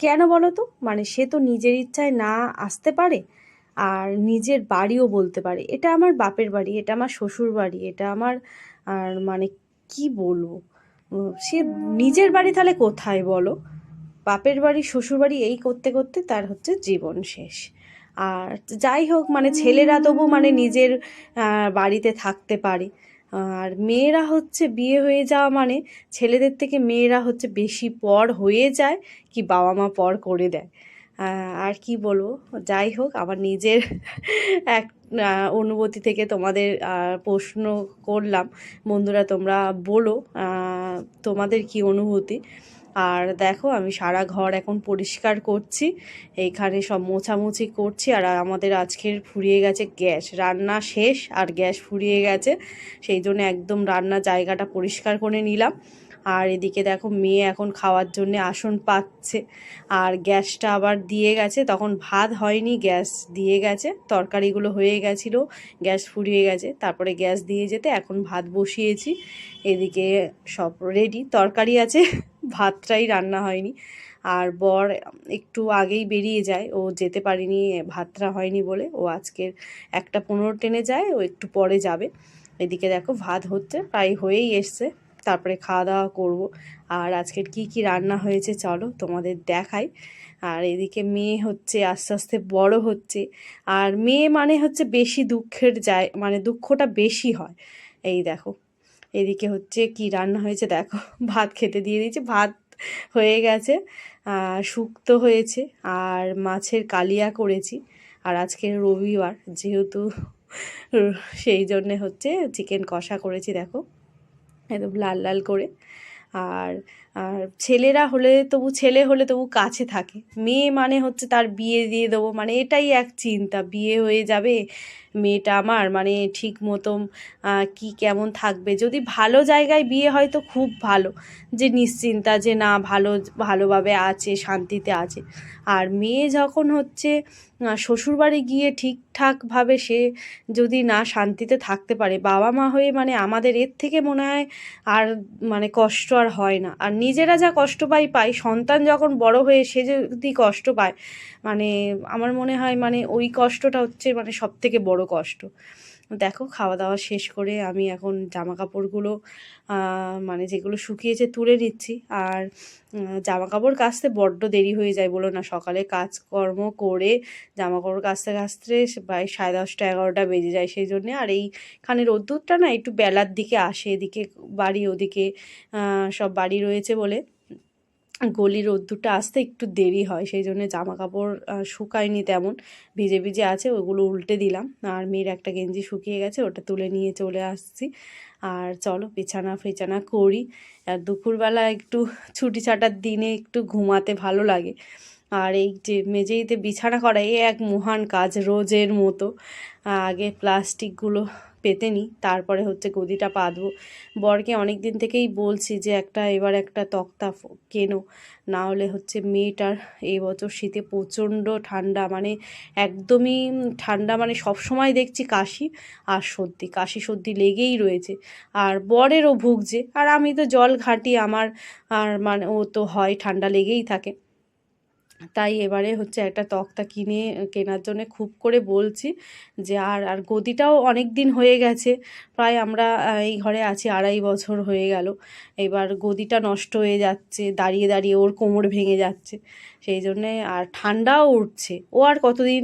কেন বলো তো? মানে সে তো নিজের ইচ্ছায় না আসতে পারে, আর নিজের বাড়িও বলতে পারে এটা আমার বাপের বাড়ি, এটা আমার শ্বশুর বাড়ি, এটা আমার, আর মানে কি বলবো, সে নিজের বাড়ি তাহলে কোথায় বলো? বাপের বাড়ি শ্বশুর বাড়ি এই করতে করতে তার হচ্ছে জীবন শেষ। আর যাই হোক, মানে ছেলেরা তবু মানে নিজের বাড়িতে থাকতে পারে, আর মেয়েরা হচ্ছে বিয়ে হয়ে যাওয়া মানে ছেলেদের থেকে মেয়েরা হচ্ছে বেশি পর হয়ে যায়, কি বাবা মা পর করে দেয়। আর কি বলবো, যাই হোক, আমার নিজের এক অনুভূতি থেকে তোমাদের প্রশ্ন করলাম। বন্ধুরা তোমরা বলো তোমাদের কি অনুভূতি। আর দেখো আমি সারা ঘর এখন পরিষ্কার করছি, এইখানে সব মোছামুছি করছি। আর আমাদের আজকের ফুরিয়ে গেছে গ্যাস, রান্না শেষ আর গ্যাস ফুরিয়ে গেছে, সেই জন্য একদম রান্নার জায়গাটা পরিষ্কার করে নিলাম। আর এদিকে দেখো মেয়ে এখন খাওয়ার জন্য আসন পাচ্ছে, আর গ্যাসটা আবার দিয়ে গেছে, তখন ভাত হয়নি গ্যাস দিয়ে গেছে, তরকারিগুলো হয়ে গেছিলো, গ্যাস ফুরিয়ে গেছে, তারপরে গ্যাস দিয়ে যেতে এখন ভাত বসিয়েছি। এদিকে সব রেডি, তরকারি আছে, ভাতটাই রান্না হয়নি। আর বর একটু আগেই বেরিয়ে যায়, ও যেতে পারিনি ভাতটা হয়নি বলে, ও আজকের 1:15 ট্রেনে যায়, ও একটু পরে যাবে। এদিকে দেখো ভাত হচ্ছে, প্রায় হয়েই এসছে, তারপরে খাওয়া দাওয়া করব। আর আজকের কি কি রান্না হয়েছে চলো তোমাদের দেখাই। আর এদিকে মেয়ে হচ্ছে আস্তে আস্তে বড় হচ্ছে, আর মেয়ে মানে হচ্ছে বেশি দুঃখের যায়, মানে দুঃখটা বেশি হয়। এই দেখো এদিকে হচ্ছে কি রান্না হয়েছে দেখো, ভাত খেতে দিয়ে দিয়েছে, ভাত হয়ে গেছে, শুক্তো হয়েছে, আর মাছের কালিয়া করেছি। আর আজকে রবিবার যেহেতু, সেই জন্যে হচ্ছে চিকেন কষা করেছি দেখো, একদম লাল লাল করে। আর আর ছেলেরা হলে তবু, ছেলে হলে তবু কাছে থাকে, মেয়ে মানে হচ্ছে তার বিয়ে দিয়ে দেবো, মানে এটাই এক চিন্তা, বিয়ে হয়ে যাবে মেয়েটা আমার, মানে ঠিক মতো কি কেমন থাকবে। যদি ভালো জায়গায় বিয়ে হয় তো খুব ভালো, যে নিশ্চিন্তা, যে না ভালো, ভালোভাবে আছে, শান্তিতে আছে। আর মেয়ে যখন হচ্ছে শ্বশুরবাড়ি গিয়ে ঠিকঠাকভাবে সে যদি না শান্তিতে থাকতে পারে, বাবা মা হয়ে মানে আমাদের এর থেকে মনে হয় আর মানে কষ্ট আর হয় না। আর নিজেরা যা কষ্ট পাই, সন্তান যখন বড় হয়ে সে যদি কষ্ট পায়, মানে আমার মনে হয় মানে ওই কষ্টটা হচ্ছে মানে সব থেকে বড় কষ্ট। দেখো খাওয়া দাওয়া শেষ করে আমি এখন জামা কাপড়গুলো মানে যেগুলো শুকিয়েছে তুলে নিচ্ছি। আর জামা কাপড় কাচতে বড্ড দেরি হয়ে যায় বলো না, সকালে কাজকর্ম করে জামা কাপড় কাচতে কাচতে প্রায় 10:30 11টা বেজে যায়, সেই জন্যে। আর এইখানে রোদ্দুরটা না একটু বেলার দিকে আসে, এদিকে বাড়ি ওদিকে সব বাড়ি রয়েছে বলে গলির রোদ্দুরটা আসতে একটু দেরি হয়, সেই জন্য জামা কাপড় শুকায়নি তেমন, ভিজে ভিজে আছে, ওগুলো উল্টে দিলাম। আর মেয়ের একটা গেঞ্জি শুকিয়ে গেছে, ওটা তুলে নিয়ে চলে আসছি। আর চলো বিছানা ফিছানা করি। আর দুপুরবেলা একটু ছুটি ছাটার দিনে একটু ঘুমাতে ভালো লাগে। আর এই যে মেঝেতে বিছানা করা এই এক মহান কাজ, রোজের মতো। আগে প্লাস্টিকগুলো পেতে নিই, তারপরে হচ্ছে গদিটা পাতবো। বরকে অনেক দিন থেকেই বলছি যে এবার একটা তক্তা কেনো, না হলে হচ্ছে মেয়েটার এই বছর শীতে প্রচণ্ড ঠান্ডা, মানে একদমই ঠান্ডা, মানে সব সময় দেখছি কাশি আর সর্দি, কাশি সর্দি লেগেই রয়েছে। আর বরেরও ভুগছে, আর আমি তো জল ঘাঁটি, আমার আর মানে ও তো হয় ঠান্ডা লেগেই থাকে। তাই এবারে হচ্ছে একটা তক্তা কেনার জন্য খুব করে বলছি যে, আর আর গদিটাও অনেক দিন হয়ে গেছে, প্রায় আমরা এই ঘরে আছি 2.5 বছর হয়ে গেল। এবার গদিটা নষ্ট হয়ে যাচ্ছে, দাঁড়িয়ে দাঁড়িয়ে ওর কোমর ভেঙে যাচ্ছে, সেই জন্যে। আর ঠান্ডাও উঠছে, ও আর কতদিন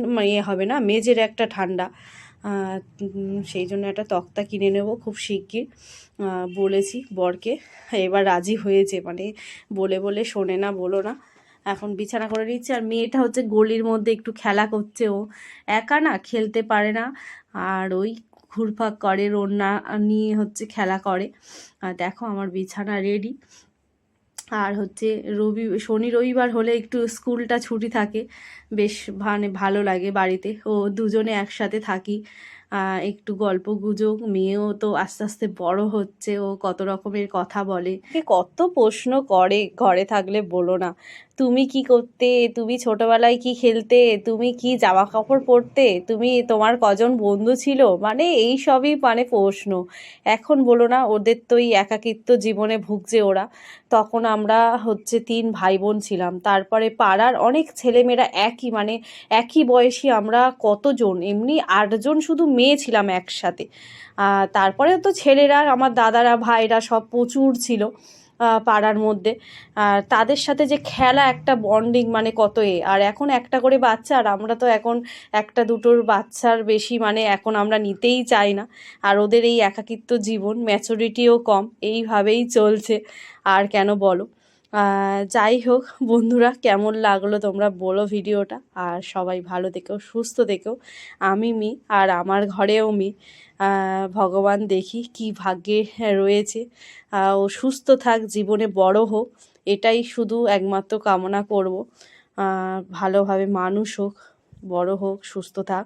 হবে না, মেজের একটা ঠান্ডা, সেই জন্য একটা তক্তা কিনে নেব খুব শিগগির, বলেছি বরকে। এবার রাজি হয়েছে, মানে বলে বলে শোনে না, বলো না। এখন বিছানা করে নিচ্ছে, আর মেয়েটা হচ্ছে গলির মধ্যে একটু খেলা করছে, ও একা না খেলতে পারে না, আর ওই ঘুরপাক করে, ওড়না নিয়ে হচ্ছে খেলা করে। আর দেখো আমার বিছানা রেডি। আর হচ্ছে শনি রবিবার হলে একটু স্কুলটা ছুটি থাকে, বেশ মানে ভালো লাগে বাড়িতে, ও দুজনে একসাথে থাকি, একটু গল্প গুজব, মেয়েও তো আস্তে আস্তে বড় হচ্ছে, ও কত রকমের কথা বলে, কত প্রশ্ন করে ঘরে থাকলে বলো না। তুমি কি করতে, তুমি ছোটবেলায় কি খেলতে, তুমি কি জামা কাপড় পরতে, তুমি তোমার কজন বন্ধু ছিল, মানে এই সবই মানে প্রশ্ন। এখন বলো না, ওদের তো এই একাকিত্ব জীবনে ভুগছে ওরা। তখন আমরা হচ্ছে 3 ভাই বোন ছিলাম, তারপরে পাড়ার অনেক ছেলেমেয়েরা একই মানে একই বয়সী, আমরা কতজন, এমনি 8জন শুধু মেয়ে ছিলাম একসাথে। তারপরে তো ছেলেরা, আমার দাদারা ভাইরা সব প্রচুর ছিল পাড়ার মধ্যে। আর তাদের সাথে যে খেলা, একটা বন্ডিং, মানে কত আর এখন একটা করে বাচ্চা, আর আমরা তো এখন একটা দুটোর বাচ্চার বেশি মানে এখন আমরা নিতেই চাই না। আর ওদের এই একাকিত্ব জীবন, ম্যাচুরিটিও কম, এইভাবেই চলছে। আর কেন বলো। যাই হোক বন্ধুরা, কেমন লাগলো তোমরা বলো ভিডিওটা। আর সবাই ভালো থেকো, সুস্থ থেকো। আমি মি, আর আমার ঘরেও মি। ভগবান দেখি কি ভাগ্যে রয়েছে। ও সুস্থ থাক, জীবনে বড় হোক, এটাই শুধু একমাত্র কামনা করব। ভালোভাবে মানুষ হোক, বড় হোক, সুস্থ থাক।